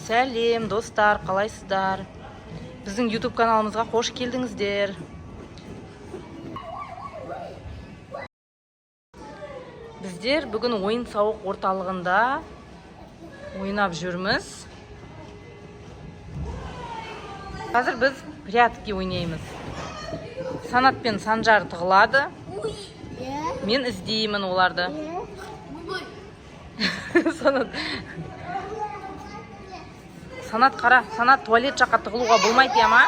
Сәлем достар, қалайсыздар? Біздің YouTube каналымызға қош келдіңіздер. Біздер бүгін ойын-сауық орталығында ойнап жүрміз. Қазір біз прятки ойнаймыз. Санат пен Санжар тығылады. Мен іздеймін оларды. Санат қара, Санат туалет жаққа тығылуға болмайды ма?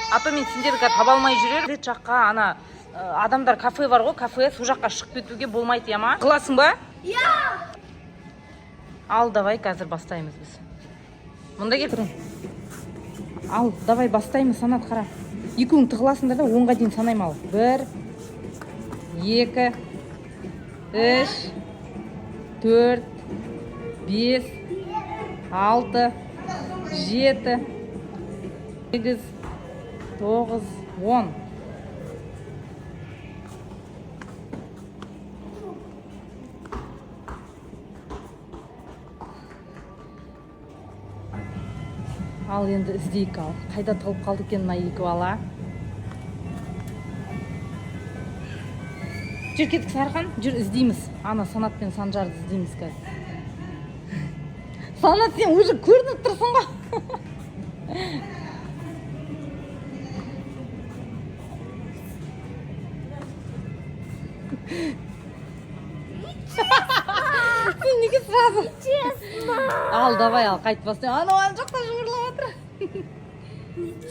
А то мен сендерге таба алмай жүрер. Туалет жаққа ана адамдар кафе бар ғой, кафе, сол жаққа шығып кетуге болмайды ма? Қыласың ба? Ал, давай қазір бастаймыз біз. Мұнда кел. Ал, давай бастаймыз, Санат қара. Екеуің тығыласыңдар да 10-ға дейін санаймын ал. 1, 2, 3, 4, 5, 6, 7, 8, 9, 10. Ал енді іздейік ал. Қайда тығылып қалды екен мына екі бала? Жүр кеттік Сарқан, жүр іздейміз. Ана Санат пен Санжарды іздейміз қазір. Санат, сен уже көрініп тұрсың ғой. Сен неге сразу? Честно. Ал, давай ал, қайт бастайын. Ана жақта жыбырлап отыр.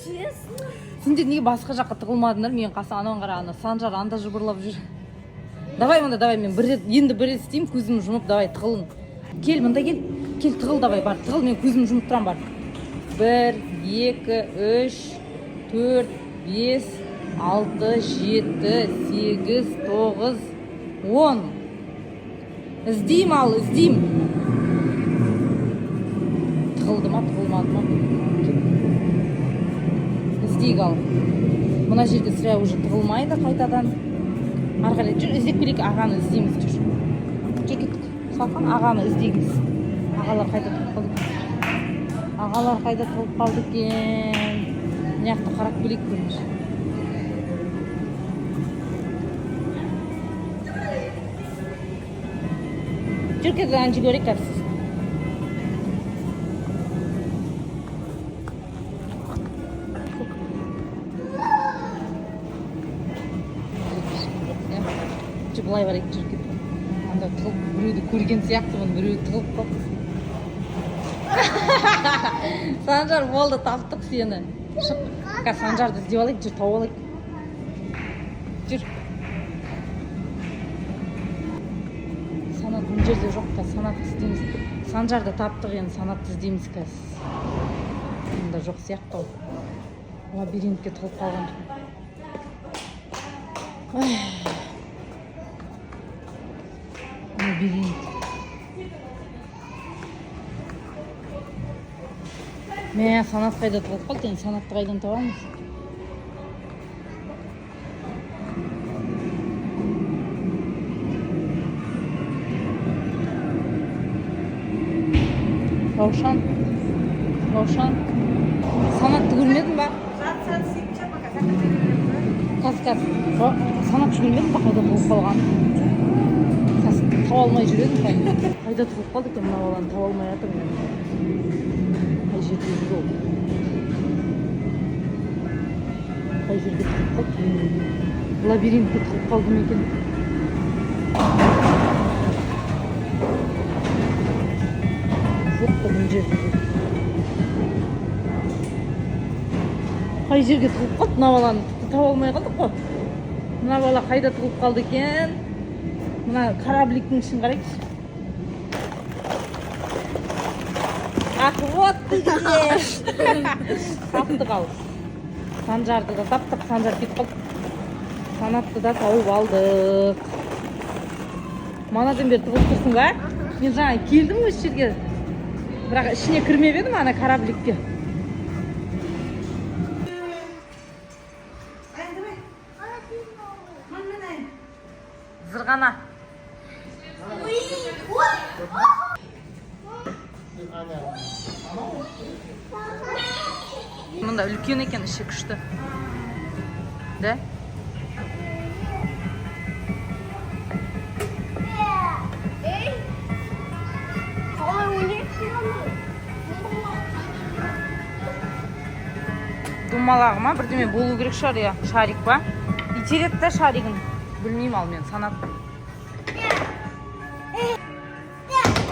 Честно. Сендер неге басқа жаққа тығылмадыңдар? Мен қасы анауын қара, ана Санжар анда жыбырлап жүр. Давай мұнда, давай, мен енді бір рет істеймін, көзім жұмып, давай, тығылың. Кел, мұнда кел. Кел, тығыл, давай, бар, тығыл, мен көзім жұмып тұрам, бар. 1, 2, 3, 4, 5, 6, 7, 8, 9, 10. Іздейм ал, іздейм. Тығылды ма, тығылмады ма? Іздейік ал. Мұна жерде сірә уже тығылмайды қайтадан. Арғалай, жүр, іздеп келейік, ағаны іздейміз, жүр. Жүр кеттік, Салқан, ағаны іздейміз. Ағалар қайда тығылып қалды екен? Ағалар қайда тығылып қалды екен? Мынақты қарап келейік көрмеш. Жүр кеттік, ағаны жүгерейік қазір. Бұлай бар екен, жүр кетті. Анда тығылып, біреуді көрген сияқты, бұны біреуді тығылып қалды. Санжар, болды, таптық сені. Шық, Санжарды іздеп алайық, жүр, тауып алайық. Жүр. Санат бұл жерде жоқ та, Санатты іздейміз. Санжарды таптық, енді Санатты іздейміз қазір. Мұнда жоқ сияқты ол. Лабиринтке тығылып қалған. Лабиринт. Мә, Санат қайда тығылып қалды, енді Санатты қайдан табамыз? Раушан. Раушан. Санатты көрмедің ба? Қаз. Санат көрмедің ба, қайда тығылып қалған? Таба алмай жүредім қайда. Қайда тығылып қалды екен, мына баланы таба алмай жатырмын. Қай жерде жүр ол? Қай жерде тығылып қалды? Лабиринтке тығылып қалды ма екен? Жоқ та бұл жерде жүр. Қай жерге тығылып қалды мына баланы? Таба алмай қалдық қой. Мына бала қайда тығылып қалды екен? Мына корабликтің ішін қарайықшы. Ах, вот ты где! Таптық ал. Санжарды да таптық, Санжар кетіп қалды. Санатты да тауып алдық. Манадан бері тығылып тұрсың ба? Мен жаңа келдім осы жерге. Бірақ ішіне кірмеп едім ана корабликке. Зырғана. Мында үлкен екен, іші күшті. Да? Думалағы ма? Бірдеме болу керек шығар, я. Шарик па? Итереді да шаригін. Білмеймін ал мен, Санат.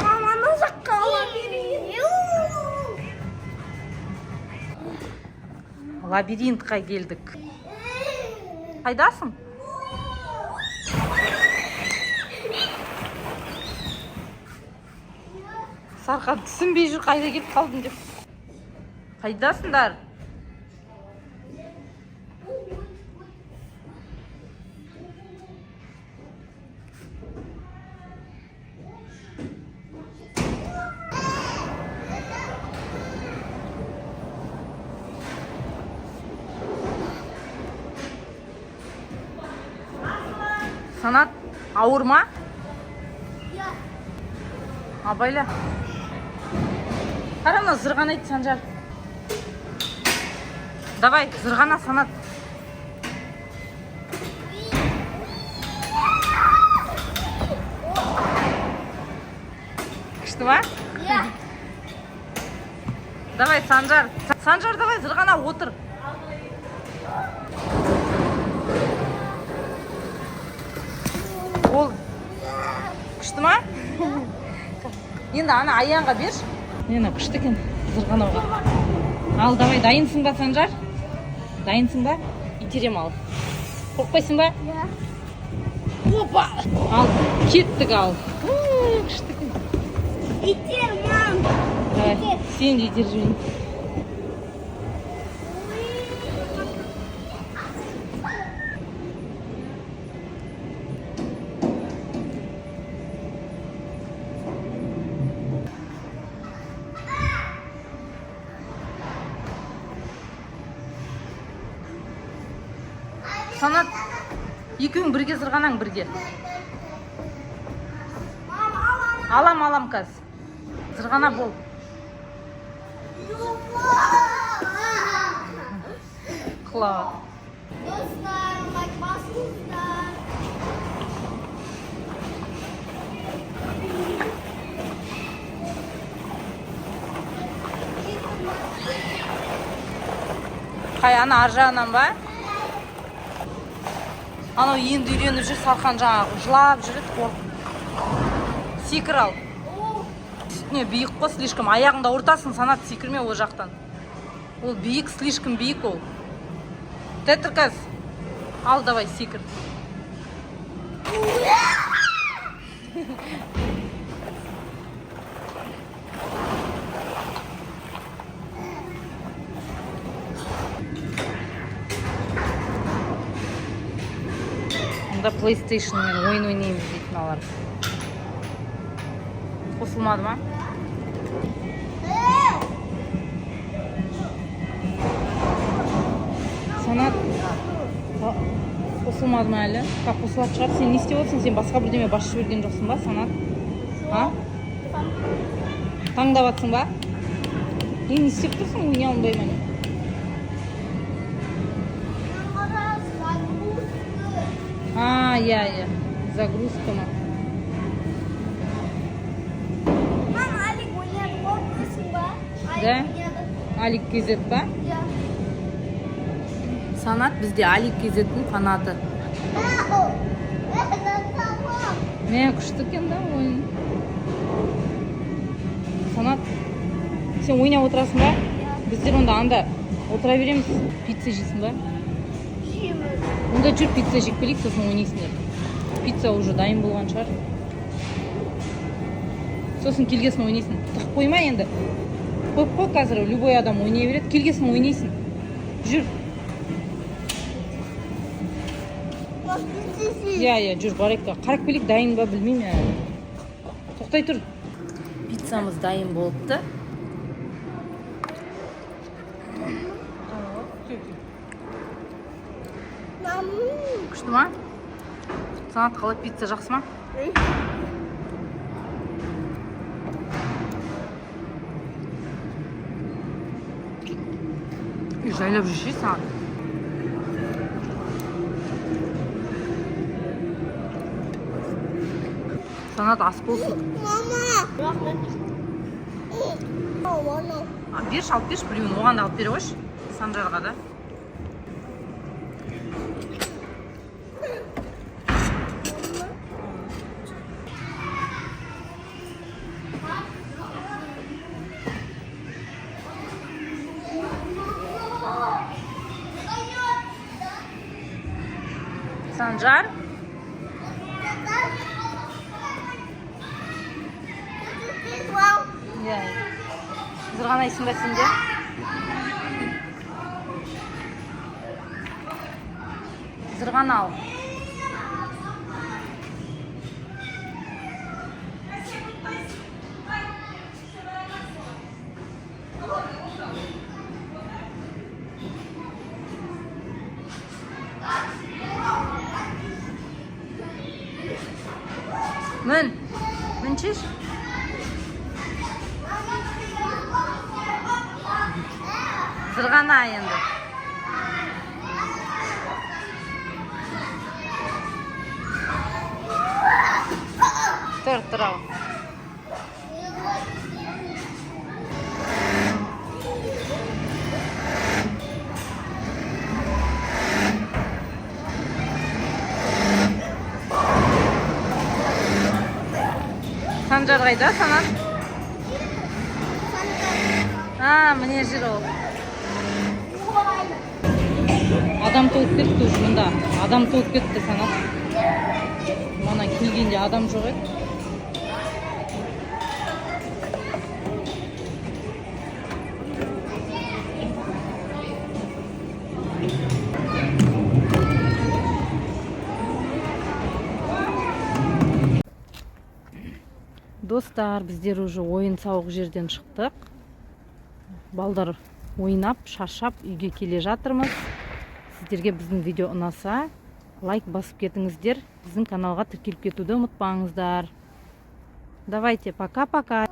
Маманы жаққа ала берейін. Лабиринтқа келдік. Қайдасың? Сарқан түсінбей жүр, қайда келіп қалдың деп. Қайдасыңдар? Санат, ауыр ма? Абайла. Қарана, зырғана ет, Санжар. Давай, зырғана, Санат. Күшті ма? Давай, Санжар. Санжар, давай, зырғана, отыр. Ол күшті ма? Енді ана аяңға бер. Мені күшті екен зырғанауға. Ал, давай, дайынсың ба, Санжар? Дайынсың ба? Итерем ал. Қорқпайсың ба? Опа! Ал, кеттік ал. Күшті екен. Итер, мам. Давай, сен де итер жүрейін. Санат, екеуің бірге зырғанаң бірге. Алам каз. Зырғана бол. Қыла. Достар, басыңыздар. Қай, ана ар жағынан ба? Анау енді үйреніп жүр, Сарқан жаңағы жылап жүреді, қорқып. Секір ал. Үстіне биік қой, слишком. Аяғында ұртасың, Санат, секірме ол жақтан. Ол биік, слишком биік ол. Тәтір каз. Ал, давай, секір. PlayStation мен ойын ойнаймыз дейтін алар. Қосылмады ма? Санат, қосылмады ма әлі? Қосылады шығар. Сен не істеп отырсың? Сен басқа бірдеме басшы берген жоқсың ба, Санат? Таңдап атсың ба? Не істеп тұрсың? Ойнай алынбай ма? Я. Загрузка ма. Мам, Алик ойнады, көрдіңіз ба? Да? Алик кезет ба? Санат бізде Алик кезеттің фанаты. Мен күшті екен да ойын. Санат, сен ойнап отырасың ба? Біздер онда анда отыра береміз. Пицца жейсің ба? Онда жүр, пицца жеп келейік, сосын ойнайсыңдар. Пицца уже дайын болған шығар. Сосын келгесін ойнайсың. Тық қойма енді. Қойып қой, қазір любой адам ойнай береді. Келгесін ойнайсың. Жүр. Жүр, барайық. Қарап келейік, дайын ба білмеймін. Тоқтай тұр. Пиццамыз дайын болыпты. Күшті ма? Санат, қалай пицца жақсы ма? жайлап жүрші саған. Санат ас болсын. Рахмет. Оны. Берші, алып берші, біреуін оған да алып бере қойшы. Санжарға да. Санжар? Иә. Зырғанайсың ба сен де? Зырғана ал. Мін. Міншеш? Зырғана енді. Тұр ау. Санжар қайда, Санат? Міне жүр ол. Адам толып кетті уже мұнда. Адам толып кетті, Санат. Мана келгенде адам жоқ еді. Достар, біздер уже ойын-сауық жерден шықтық. Балдар ойнап, шаршап, үйге келе жатырмыз. Сіздерге біздің видео ұнаса, лайк басып кетіңіздер. Біздің каналға тіркеліп кетуді ұмытпаңыздар. Давайте, пока-пока.